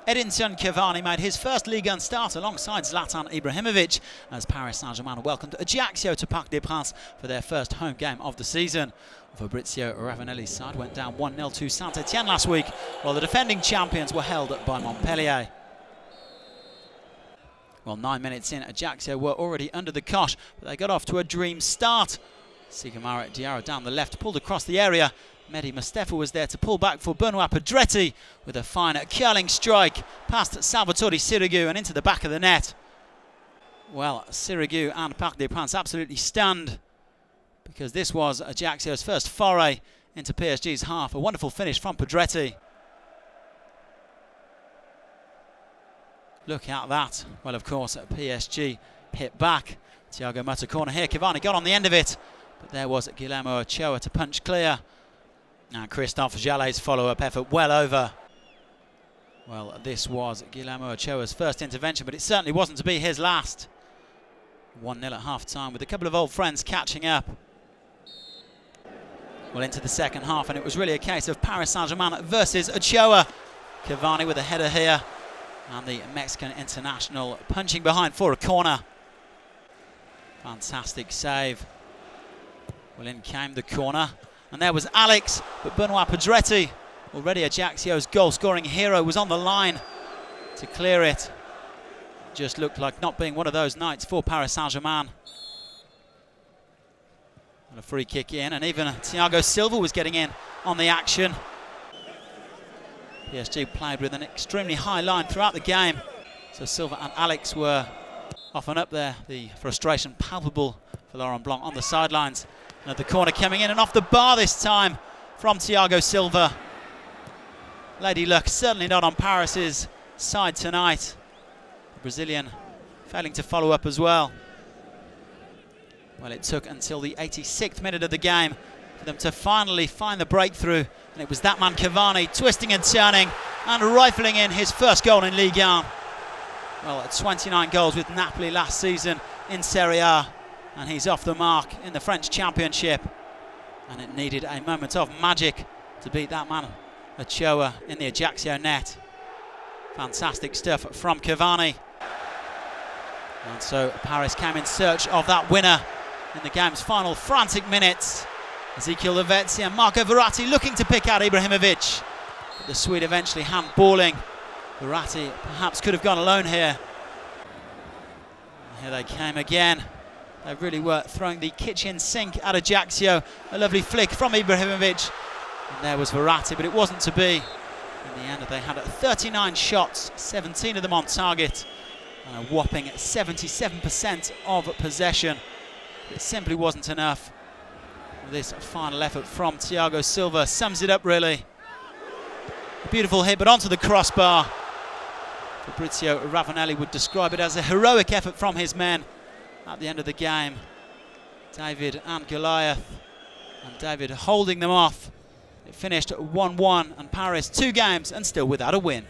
Edinson Cavani made his first Ligue 1 start alongside Zlatan Ibrahimovic as Paris Saint-Germain welcomed Ajaccio to Parc des Princes for their first home game of the season. Fabrizio Ravanelli's side went down 1-0 to Saint-Etienne last week, while the defending champions were held by Montpellier. Well, 9 minutes in, Ajaccio were already under the cosh, but they got off to a dream start. Sigamaret Diarra down the left, pulled across the area. Mehdi Mustafa was there to pull back for Benoit PEDRETTI with a fine curling strike past Salvatore SIRIGU and into the back of the net. Well, SIRIGU and Parc des Princes absolutely stunned, because this was Ajaccio's first foray into PSG's half. A wonderful finish from PEDRETTI. Look at that. Well, of course, PSG hit back. Thiago MOTTA corner here. Cavani got on the end of it, but there was Guillermo Ochoa to punch clear. And Christophe Jallet's follow-up effort well over. Well, this was Guillermo Ochoa's first intervention, but it certainly wasn't to be his last. 1-0 at half-time with a couple of old friends catching up. Well, into the second half, and it was really a case of Paris Saint-Germain versus Ochoa. Cavani with a header here, and the Mexican international punching behind for a corner. Fantastic save. Well, in came the corner, and there was Alex, but Benoit PEDRETTI, already Ajaccio's goal-scoring hero, was on the line to clear it. Just looked like not being one of those nights for Paris Saint-Germain. And a free kick in, and even Thiago Silva was getting in on the action. PSG played with an extremely high line throughout the game, so Silva and Alex were off and up there. The frustration palpable for Laurent Blanc on the sidelines. And at the corner coming in and off the bar this time from Thiago Silva. Lady Luck certainly not on Paris's side tonight. The Brazilian failing to follow up as well. Well, it took until the 86th minute of the game for them to finally find the breakthrough, and it was that man Cavani twisting and turning and rifling in his first goal in Ligue 1. Well, at 29 goals with Napoli last season in Serie A, and he's off the mark in the French Championship, and it needed a moment of magic to beat that man Ochoa in the Ajaccio net. Fantastic stuff from Cavani, and so Paris came in search of that winner in the game's final frantic minutes. Ezequiel Lavezzi and Marco Verratti looking to pick out Ibrahimovic, but the Swede eventually handballing. Verratti perhaps could have gone alone here. And here they came again. They really were throwing the kitchen sink at Ajaccio. A lovely flick from Ibrahimovic, and there was Verratti, but it wasn't to be. In the end, they had 39 shots, 17 of them on target, and a whopping 77% of possession. It simply wasn't enough. This final effort from Thiago Silva sums it up, really. A beautiful hit, but onto the crossbar. Fabrizio Ravanelli would describe it as a heroic effort from his men at the end of the game. David and Goliath, and David holding them off. It finished 1-1, and Paris 2 games and still without a win.